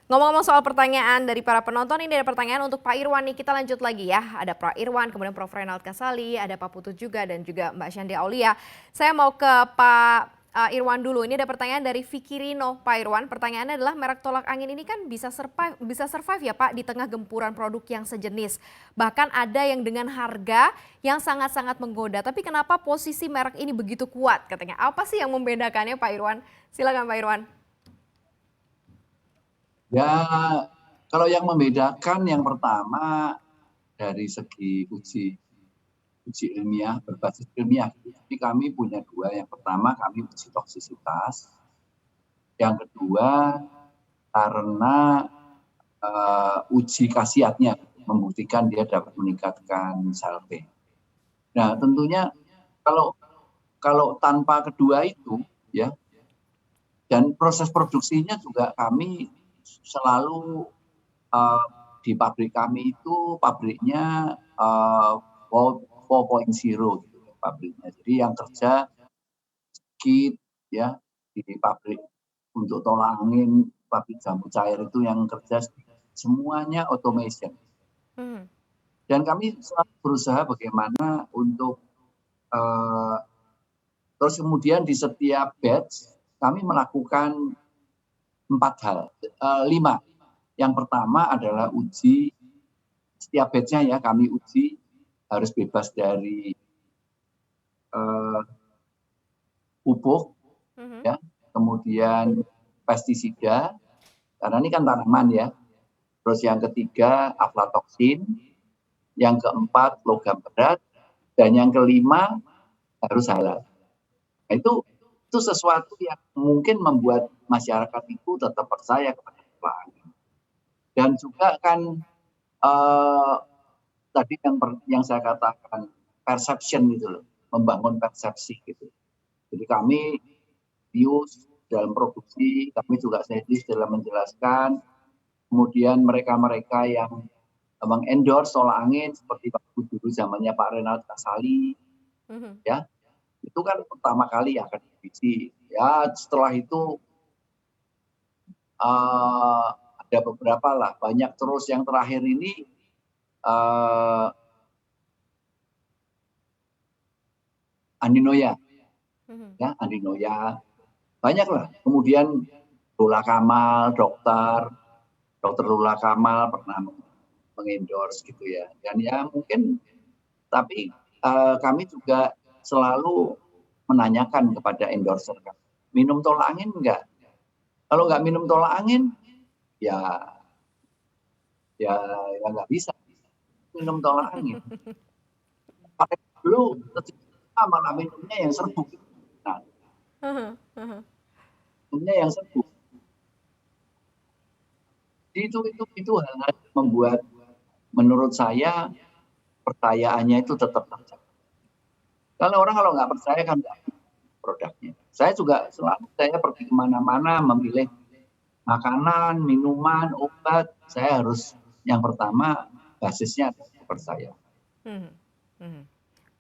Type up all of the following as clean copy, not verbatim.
Ngomong-ngomong soal pertanyaan dari para penonton, ini ada pertanyaan untuk Pak Irwan nih. Kita lanjut lagi ya. Ada Pak Irwan, kemudian Prof. Renald Kasali, ada Pak Putut juga, dan juga Mbak Syandi Aulia. Saya mau ke Pak Irwan dulu. Ini ada pertanyaan dari Vicky Rino. Pak Irwan, pertanyaannya adalah merek tolak angin ini kan bisa survive ya Pak di tengah gempuran produk yang sejenis. Bahkan ada yang dengan harga yang sangat-sangat menggoda. Tapi kenapa posisi merek ini begitu kuat katanya? Apa sih yang membedakannya Pak Irwan? Silakan Pak Irwan. Ya, kalau yang membedakan yang pertama dari segi uji ilmiah, berbasis ilmiah. Jadi kami punya dua. Yang pertama kami uji toksisitas. Yang kedua karena uji khasiatnya, membuktikan dia dapat meningkatkan sel T. Nah, tentunya kalau tanpa kedua itu ya, dan proses produksinya juga kami selalu di pabrik kami itu pabriknya 4.0 gitu pabriknya. Jadi yang kerja sedikit ya di pabrik untuk tolak angin, pabrik jamu cair itu yang kerja semuanya automation. Dan kami selalu berusaha bagaimana untuk terus kemudian di setiap batch kami melakukan 5. Yang pertama adalah uji setiap batch-nya ya, kami uji harus bebas dari pupuk, ya, kemudian pestisida, karena ini kan tanaman ya. Terus yang ketiga aflatoksin, yang keempat logam berat, dan yang kelima harus halal. Nah, itu sesuatu yang mungkin membuat masyarakat itu tetap percaya kepada angin. Dan juga kan tadi yang saya katakan perception gitu loh, membangun persepsi gitu. Jadi kami serius dalam produksi, kami juga serius dalam menjelaskan. Kemudian mereka-mereka yang mengendorse tolak angin seperti waktu dulu zamannya Pak Renald Kasali, ya itu kan pertama kali akademisi. Ya setelah itu ada beberapa lah, banyak terus yang terakhir ini Andinoya, ya Andinoya, banyak lah. Kemudian Lula Kamal, dokter Lula Kamal pernah mengendorse gitu ya. Dan ya mungkin, tapi kami juga selalu menanyakan kepada endorser, minum tolak angin enggak? Kalau nggak minum tolak angin, ya nggak bisa minum tolak angin. Dulu malah minumnya yang serbuk. Nah, minumnya yang serbuk. Itu hal-hal membuat menurut saya percayaannya itu tetap terjaga. Kalau nggak percaya kan produknya. Saya juga selalu saya pergi kemana-mana memilih makanan, minuman, obat. Saya harus yang pertama basisnya percaya.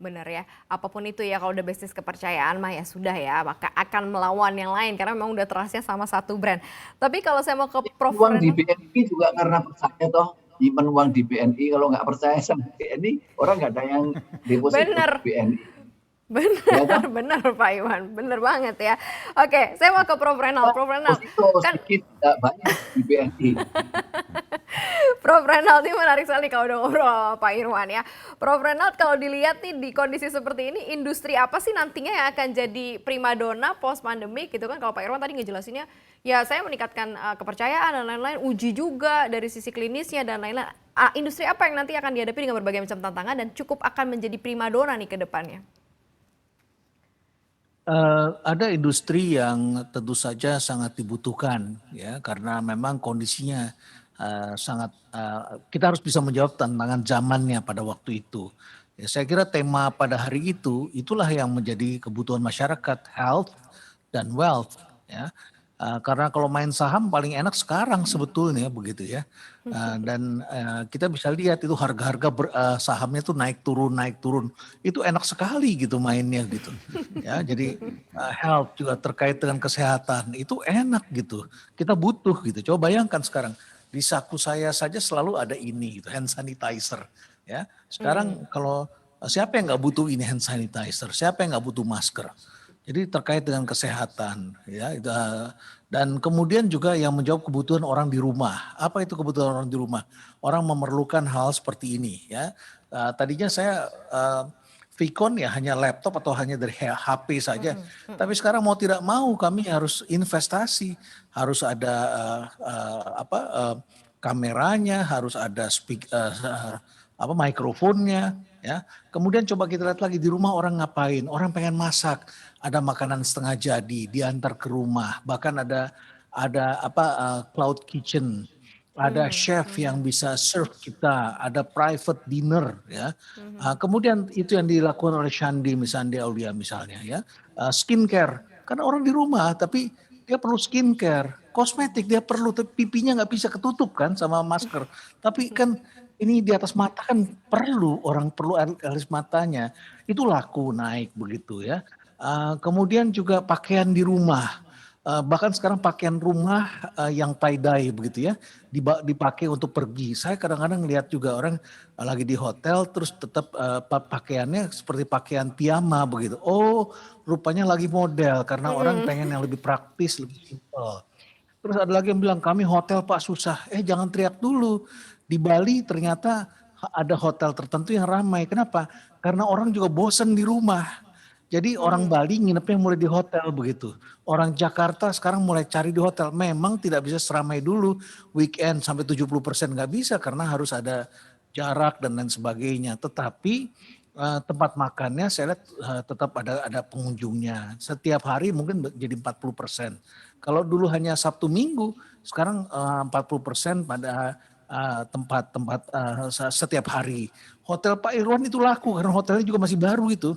Benar ya, apapun itu ya kalau udah basis kepercayaan mah ya sudah ya, maka akan melawan yang lain karena memang udah terasnya sama satu brand. Tapi kalau saya mau ke Prof. Uang di BNI juga karena percaya toh, nyimpen uang di BNI, kalau nggak percaya sama BNI, orang nggak ada yang deposito di BNI. Benar Pak Iwan, benar banget ya. Oke, saya mau ke Prof. Renald. Prof. Renald, kan sedikit, banyak di BNI. Prof. Renald ini menarik sekali kalau udah ngobrol Pak Irwan ya. Prof. Renald, kalau dilihat nih di kondisi seperti ini, industri apa sih nantinya yang akan jadi primadona post pandemi gitu kan? Kalau Pak Irwan tadi ngejelasinnya, ya saya meningkatkan kepercayaan dan lain-lain, uji juga dari sisi klinisnya dan lain-lain. Industri apa yang nanti akan dihadapi dengan berbagai macam tantangan dan cukup akan menjadi primadona nih ke depannya? Ada industri yang tentu saja sangat dibutuhkan ya, karena memang kondisinya sangat kita harus bisa menjawab tantangan zamannya pada waktu itu. Ya, saya kira tema pada hari itu itulah yang menjadi kebutuhan masyarakat, health dan wealth ya. Karena kalau main saham paling enak sekarang sebetulnya begitu ya. Dan kita bisa lihat itu harga-harga sahamnya tuh naik turun. Itu enak sekali gitu mainnya gitu. Ya, jadi health juga terkait dengan kesehatan itu enak gitu. Kita butuh gitu. Coba bayangkan sekarang di saku saya saja selalu ada ini gitu, hand sanitizer. Ya, sekarang kalau siapa yang nggak butuh ini hand sanitizer? Siapa yang nggak butuh masker? Jadi terkait dengan kesehatan, ya, dan kemudian juga yang menjawab kebutuhan orang di rumah. Apa itu kebutuhan orang di rumah? Orang memerlukan hal seperti ini, ya. Tadinya saya Vicon ya hanya laptop atau hanya dari HP saja, tapi sekarang mau tidak mau kami harus investasi, harus ada kameranya, harus ada mikrofonnya, ya. Kemudian coba kita lihat lagi di rumah orang ngapain? Orang pengen masak, ada makanan setengah jadi diantar ke rumah, bahkan ada cloud kitchen, ada chef yang bisa serve kita, ada private dinner ya. Kemudian itu yang dilakukan oleh Shandi Aulia misalnya ya. Skincare, karena orang di rumah tapi dia perlu skincare, kosmetik dia perlu, tapi pipinya nggak bisa ketutup kan sama masker. Tapi kan ini di atas mata kan orang perlu alis matanya, itu laku naik begitu ya. Kemudian juga pakaian di rumah. Bahkan sekarang pakaian rumah yang tie dye begitu ya, dipakai untuk pergi. Saya kadang-kadang lihat juga orang lagi di hotel terus tetap pakaiannya seperti pakaian piyama begitu. Oh, rupanya lagi model karena orang pengen yang lebih praktis, lebih simpel. Terus ada lagi yang bilang kami hotel Pak susah. Jangan teriak dulu. Di Bali ternyata ada hotel tertentu yang ramai. Kenapa? Karena orang juga bosen di rumah. Jadi orang Bali nginepnya mulai di hotel begitu. Orang Jakarta sekarang mulai cari di hotel. Memang tidak bisa seramai dulu weekend sampai 70% nggak bisa karena harus ada jarak dan lain sebagainya. Tetapi tempat makannya saya lihat tetap ada pengunjungnya. Setiap hari mungkin jadi 40%. Kalau dulu hanya Sabtu Minggu, sekarang 40% pada tempat-tempat setiap hari. Hotel Pak Irwan itu laku karena hotelnya juga masih baru itu.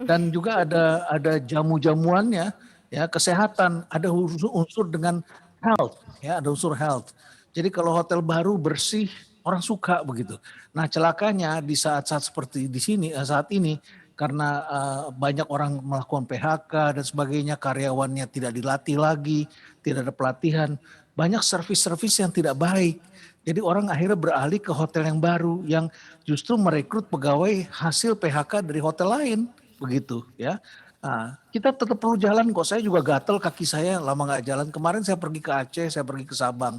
Dan juga ada jamu-jamuannya, ya kesehatan, ada unsur dengan health, ya ada unsur health. Jadi kalau hotel baru bersih, orang suka begitu. Nah celakanya di saat-saat seperti di sini saat ini karena banyak orang melakukan PHK dan sebagainya, karyawannya tidak dilatih lagi, tidak ada pelatihan, banyak servis-servis yang tidak baik. Jadi orang akhirnya beralih ke hotel yang baru yang justru merekrut pegawai hasil PHK dari hotel lain begitu ya. Nah, kita tetap perlu jalan kok. Saya juga gatel kaki saya lama nggak jalan. Kemarin saya pergi ke Aceh, saya pergi ke Sabang.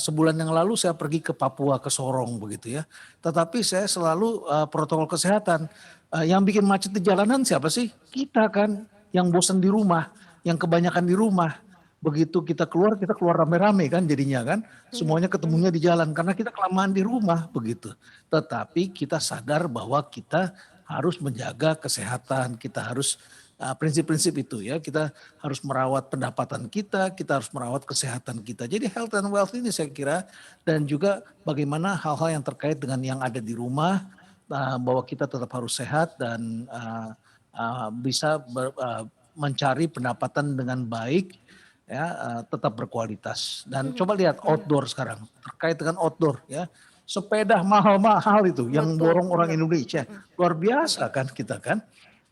Sebulan yang lalu saya pergi ke Papua, ke Sorong begitu ya. Tetapi saya selalu protokol kesehatan. Yang bikin macet di jalanan siapa sih? Kita kan yang bosan di rumah, yang kebanyakan di rumah. Begitu kita keluar rame-rame kan jadinya kan. Semuanya ketemunya di jalan karena kita kelamaan di rumah begitu. Tetapi kita sadar bahwa kita harus menjaga kesehatan, kita harus prinsip-prinsip itu ya, kita harus merawat pendapatan kita harus merawat kesehatan kita. Jadi health and wealth ini saya kira dan juga bagaimana hal-hal yang terkait dengan yang ada di rumah, bahwa kita tetap harus sehat dan bisa mencari pendapatan dengan baik ya, tetap berkualitas. Dan coba lihat outdoor sekarang, terkait dengan outdoor ya. Sepeda mahal-mahal itu yang Betul, borong orang benar. Indonesia. Luar biasa kan kita kan.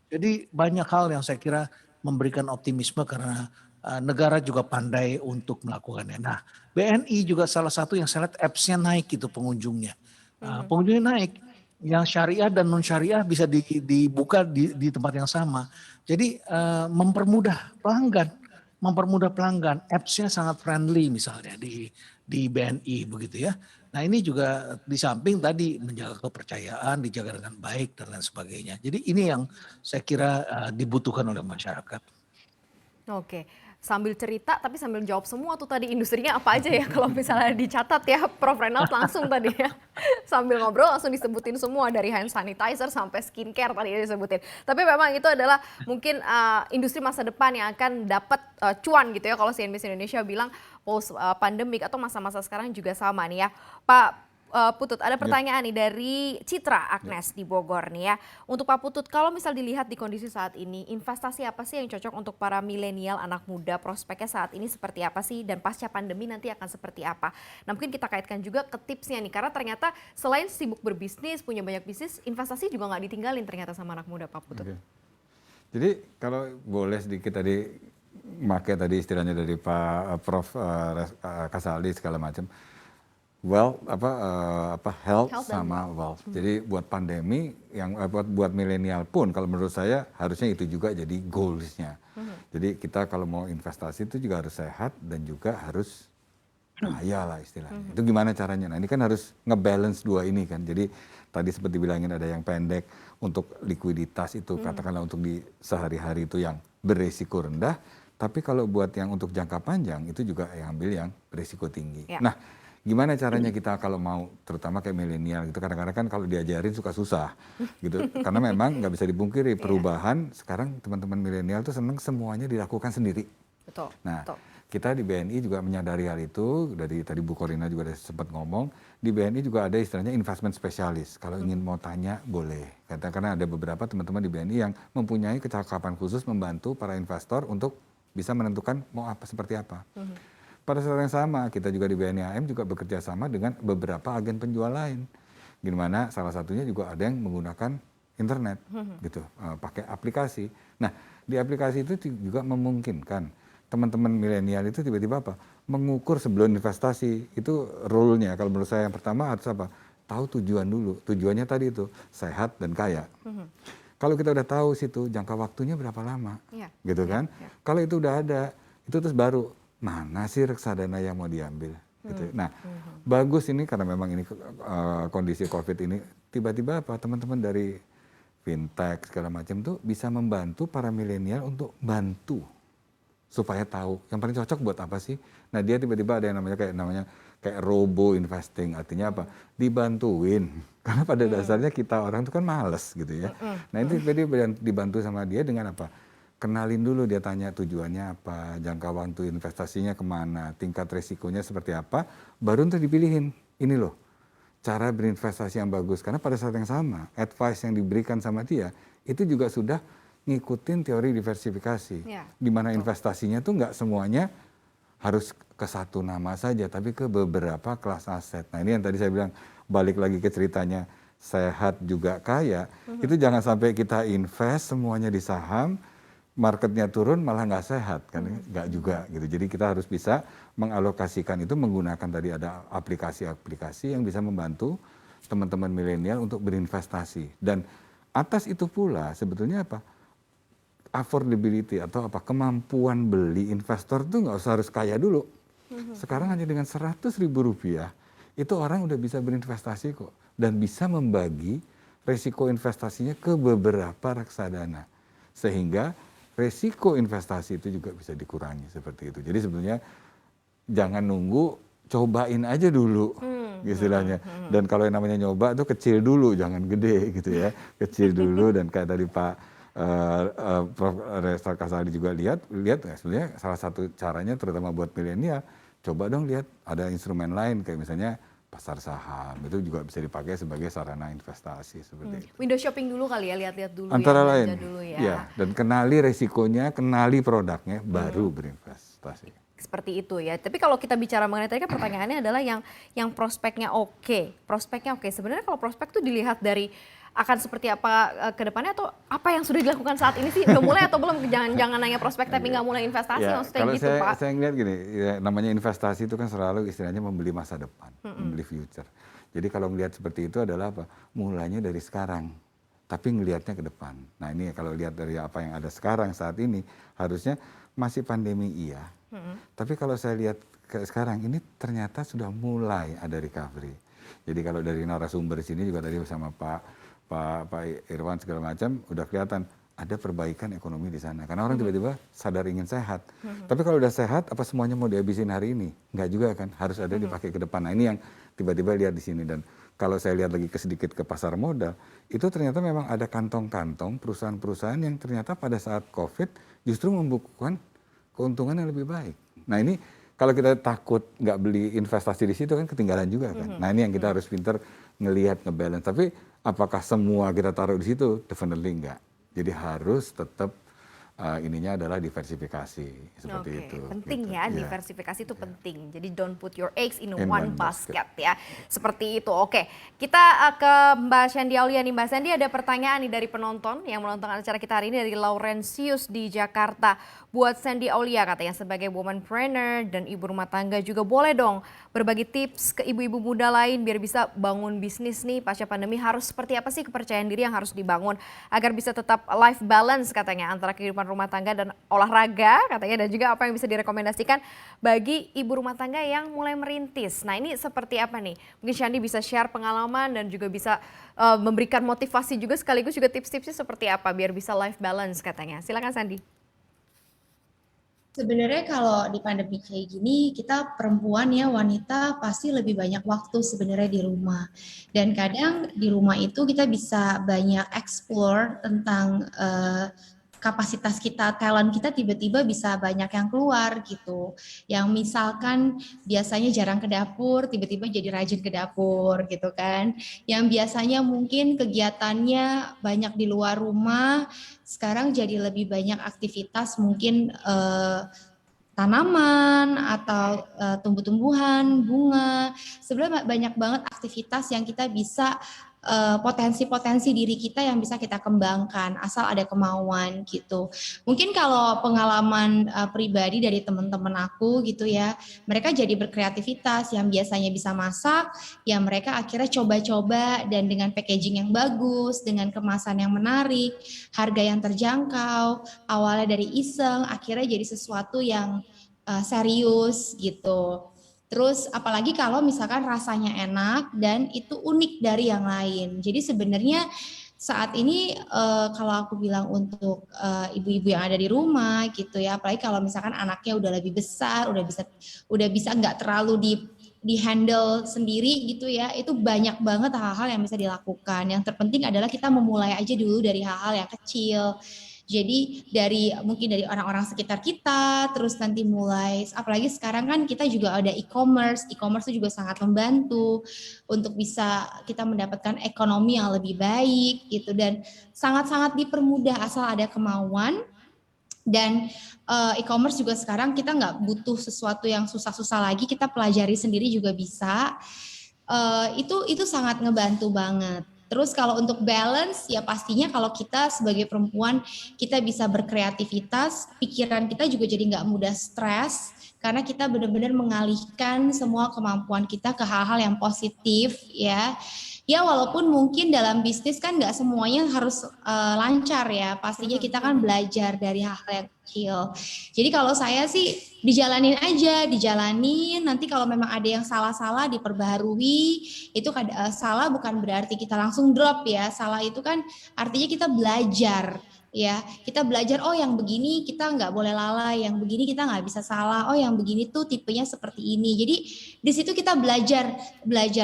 Jadi banyak hal yang saya kira memberikan optimisme karena negara juga pandai untuk melakukannya. Nah BNI juga salah satu yang saya lihat apps-nya naik itu pengunjungnya. Pengunjungnya naik. Yang syariah dan non syariah bisa dibuka di tempat yang sama. Jadi mempermudah pelanggan. Apps-nya sangat friendly misalnya di BNI begitu ya. Nah ini juga di samping tadi menjaga kepercayaan, dijaga dengan baik dan lain sebagainya. Jadi ini yang saya kira dibutuhkan oleh masyarakat. Oke, sambil cerita tapi sambil jawab semua tuh tadi industrinya apa aja ya kalau misalnya dicatat ya Prof Renald langsung tadi ya. Sambil ngobrol langsung disebutin semua dari hand sanitizer sampai skincare tadi disebutin. Tapi memang itu adalah mungkin industri masa depan yang akan dapat cuan gitu ya kalau CNBC Indonesia bilang post pandemic atau masa-masa sekarang juga sama nih ya. Pak Putut, ada pertanyaan nih dari Citra Agnes di Bogor nih ya. Untuk Pak Putut, kalau misal dilihat di kondisi saat ini, investasi apa sih yang cocok untuk para milenial anak muda? Prospeknya saat ini seperti apa sih? Dan pasca pandemi nanti akan seperti apa? Nah mungkin kita kaitkan juga ke tipsnya nih, karena ternyata selain sibuk berbisnis, punya banyak bisnis, investasi juga nggak ditinggalin ternyata sama anak muda, Pak Putut. Oke. Jadi kalau boleh sedikit tadi, pakai tadi istilahnya dari Pak Prof. Kasali segala macam. Health Health dan sama wealth. Jadi buat pandemi yang buat milenial pun kalau menurut saya harusnya itu juga jadi goalsnya. Jadi kita kalau mau investasi itu juga harus sehat dan juga harus kaya lah istilahnya. Itu gimana caranya? Nah ini kan harus ngebalance dua ini kan. Jadi tadi seperti bilangin ada yang pendek untuk likuiditas itu katakanlah untuk di sehari-hari itu yang beresiko rendah. Tapi kalau buat yang untuk jangka panjang itu juga yang ambil yang beresiko tinggi. Ya. Nah gimana caranya kita kalau mau terutama kayak milenial gitu kadang-kadang kan kalau diajarin suka susah gitu karena memang nggak bisa dipungkiri perubahan sekarang teman-teman milenial tuh seneng semuanya dilakukan sendiri. Betul. Nah Betul. kita di BNI juga menyadari hal itu dari tadi Bu Korina juga ada sempat ngomong di BNI juga ada istilahnya investment specialist kalau ingin mau tanya boleh karena ada beberapa teman-teman di BNI yang mempunyai kecakapan khusus membantu para investor untuk bisa menentukan mau apa seperti apa. Pada saat yang sama, kita juga di BNI AM juga bekerja sama dengan beberapa agen penjual lain. Gimana salah satunya juga ada yang menggunakan internet, gitu, pakai aplikasi. Nah, di aplikasi itu juga memungkinkan teman-teman milenial itu tiba-tiba apa? Mengukur sebelum investasi. Itu rule-nya. Kalau menurut saya yang pertama harus apa? Tahu tujuan dulu. Tujuannya tadi itu sehat dan kaya. Kalau kita udah tahu situ jangka waktunya berapa lama, gitu kan? Kalau itu udah ada, itu terus baru mana sih reksadana yang mau diambil gitu. Nah bagus ini karena memang ini kondisi COVID ini tiba-tiba apa teman-teman dari fintech segala macam tuh bisa membantu para milenial untuk bantu supaya tahu yang paling cocok buat apa sih. Nah dia tiba-tiba ada yang namanya kayak robo investing, artinya apa dibantuin karena pada dasarnya kita orang itu kan males gitu ya. Nah itu dibantu sama dia dengan apa? Kenalin dulu dia tanya tujuannya apa, jangka waktu investasinya kemana, tingkat resikonya seperti apa, baru untuk dipilihin. Ini loh, cara berinvestasi yang bagus. Karena pada saat yang sama, advice yang diberikan sama dia, itu juga sudah ngikutin teori diversifikasi. Di mana investasinya tuh nggak semuanya harus ke satu nama saja, tapi ke beberapa kelas aset. Nah ini yang tadi saya bilang, balik lagi ke ceritanya, sehat juga kaya, itu jangan sampai kita invest semuanya di saham, marketnya turun malah nggak sehat kan, nggak juga gitu. Jadi kita harus bisa mengalokasikan itu menggunakan tadi ada aplikasi-aplikasi yang bisa membantu teman-teman milenial untuk berinvestasi. Dan atas itu pula sebetulnya apa? Affordability atau apa kemampuan beli investor tuh nggak usah harus kaya dulu. Sekarang hanya dengan 100.000 rupiah itu orang udah bisa berinvestasi kok dan bisa membagi resiko investasinya ke beberapa reksadana sehingga resiko investasi itu juga bisa dikurangi seperti itu. Jadi sebenarnya jangan nunggu, cobain aja dulu istilahnya. Dan kalau yang namanya nyoba tuh kecil dulu, jangan gede gitu ya. Kecil dulu dan kayak tadi Pak Prof. Resta Kasali juga lihat ya, sebenarnya salah satu caranya terutama buat milenial, coba dong lihat ada instrumen lain kayak misalnya pasar saham itu juga bisa dipakai sebagai sarana investasi seperti itu. Window shopping dulu kali ya, lihat-lihat dulu Antara ya, lain, dulu ya. ya, dan kenali resikonya, kenali produknya, baru berinvestasi. Seperti itu ya. Tapi kalau kita bicara mengenai tadi kan pertanyaannya adalah yang prospeknya oke. Prospeknya oke. Sebenarnya kalau prospek tuh dilihat dari akan seperti apa ke depannya atau apa yang sudah dilakukan saat ini sih? Udah mulai atau belum? Jangan nanya prospek tapi nggak mulai investasi Ya, maksudnya kalau gitu Pak. saya ngeliat gini, ya, namanya investasi itu kan selalu istilahnya membeli masa depan, membeli future. Jadi kalau ngelihat seperti itu adalah apa? Mulainya dari sekarang, tapi ngelihatnya ke depan. Nah ini kalau lihat dari apa yang ada sekarang saat ini, harusnya masih pandemi iya. Tapi kalau saya lihat ke sekarang ini ternyata sudah mulai ada recovery. Jadi kalau dari narasumber di sini juga tadi sama Pak Irwan segala macam udah kelihatan ada perbaikan ekonomi di sana. Karena orang tiba-tiba sadar ingin sehat. Tapi kalau udah sehat, apa semuanya mau dihabisin hari ini? Enggak juga kan, harus ada dipakai ke depan. Nah ini yang tiba-tiba lihat di sini. Dan kalau saya lihat lagi sedikit ke pasar modal, itu ternyata memang ada kantong-kantong perusahaan-perusahaan yang ternyata pada saat COVID justru membukukan keuntungan yang lebih baik. Nah ini Kalau kita takut nggak beli investasi di situ kan ketinggalan juga kan. Nah ini yang kita harus pintar ngelihat, ngebalance. Tapi apakah semua kita taruh di situ? Definitely enggak. Jadi harus tetap ininya adalah diversifikasi seperti itu. Penting gitu. ya, diversifikasi itu penting. Jadi don't put your eggs in In one one basket ya. Seperti itu. Oke, kita ke Mbak Shandy Aulia nih. Mbak Shandy, ada pertanyaan nih dari penonton yang menonton acara kita hari ini dari Laurentius di Jakarta. Buat Shandy Aulia katanya sebagai womanpreneur dan ibu rumah tangga juga boleh dong berbagi tips ke ibu-ibu muda lain biar bisa bangun bisnis nih pasca pandemi. Harus seperti apa sih kepercayaan diri yang harus dibangun agar bisa tetap life balance katanya antara kehidupan rumah tangga dan olahraga katanya, dan juga apa yang bisa direkomendasikan bagi ibu rumah tangga yang mulai merintis. Nah ini seperti apa nih? Mungkin Shandy bisa share pengalaman dan juga bisa memberikan motivasi juga sekaligus juga tips-tipsnya seperti apa biar bisa life balance katanya. Silakan Shandy. Sebenarnya kalau di pandemi kayak gini, kita perempuan ya, wanita pasti lebih banyak waktu sebenarnya di rumah. Dan kadang di rumah itu kita bisa banyak explore tentang kapasitas kita, talent kita tiba-tiba bisa banyak yang keluar gitu. Yang misalkan biasanya jarang ke dapur, tiba-tiba jadi rajin ke dapur gitu kan. Yang biasanya mungkin kegiatannya banyak di luar rumah, sekarang jadi lebih banyak aktivitas mungkin tanaman atau tumbuh-tumbuhan, bunga. Sebenarnya banyak banget aktivitas yang kita bisa potensi-potensi diri kita yang bisa kita kembangkan asal ada kemauan gitu. Mungkin kalau pengalaman pribadi dari teman-teman aku gitu ya, mereka jadi berkreativitas yang biasanya bisa masak, ya mereka akhirnya coba-coba dan dengan packaging yang bagus, dengan kemasan yang menarik, harga yang terjangkau, awalnya dari iseng, akhirnya jadi sesuatu yang serius gitu. Terus apalagi kalau misalkan rasanya enak dan itu unik dari yang lain. Jadi sebenarnya saat ini kalau aku bilang untuk ibu-ibu yang ada di rumah gitu ya, apalagi kalau misalkan anaknya udah lebih besar, udah bisa nggak terlalu di handle sendiri gitu ya, itu banyak banget hal-hal yang bisa dilakukan. Yang terpenting adalah kita memulai aja dulu dari hal-hal yang kecil. Jadi mungkin dari orang-orang sekitar kita, terus nanti mulai, apalagi sekarang kan kita juga ada e-commerce itu juga sangat membantu untuk bisa kita mendapatkan ekonomi yang lebih baik gitu, dan sangat-sangat dipermudah asal ada kemauan. Dan e-commerce juga sekarang kita nggak butuh sesuatu yang susah-susah lagi, kita pelajari sendiri juga bisa. Itu sangat ngebantu banget. Terus kalau untuk balance ya pastinya kalau kita sebagai perempuan kita bisa berkreativitas, pikiran kita juga jadi nggak mudah stres karena kita benar-benar mengalihkan semua kemampuan kita ke hal-hal yang positif ya. Ya walaupun mungkin dalam bisnis kan nggak semuanya harus lancar ya, pastinya kita kan belajar dari hal-hal yang kecil. Jadi kalau saya sih dijalanin aja, nanti kalau memang ada yang salah-salah diperbaharui, itu salah bukan berarti kita langsung drop ya, salah itu kan artinya kita belajar. Ya, kita belajar, oh yang begini kita nggak boleh lalai, yang begini kita nggak bisa salah, oh yang begini tuh tipenya seperti ini. Jadi di situ kita belajar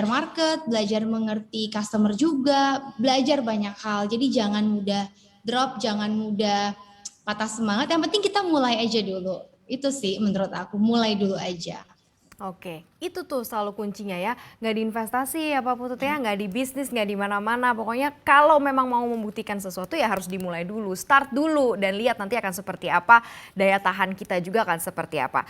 market, belajar mengerti customer juga, belajar banyak hal. Jadi jangan mudah drop, jangan mudah patah semangat. Yang penting kita mulai aja dulu. Itu sih menurut aku, mulai dulu aja. Oke, itu tuh selalu kuncinya ya. Nggak di investasi apa Putut ya, nggak di bisnis, nggak di mana-mana. Pokoknya kalau memang mau membuktikan sesuatu ya harus dimulai dulu, start dulu dan lihat nanti akan seperti apa, daya tahan kita juga akan seperti apa.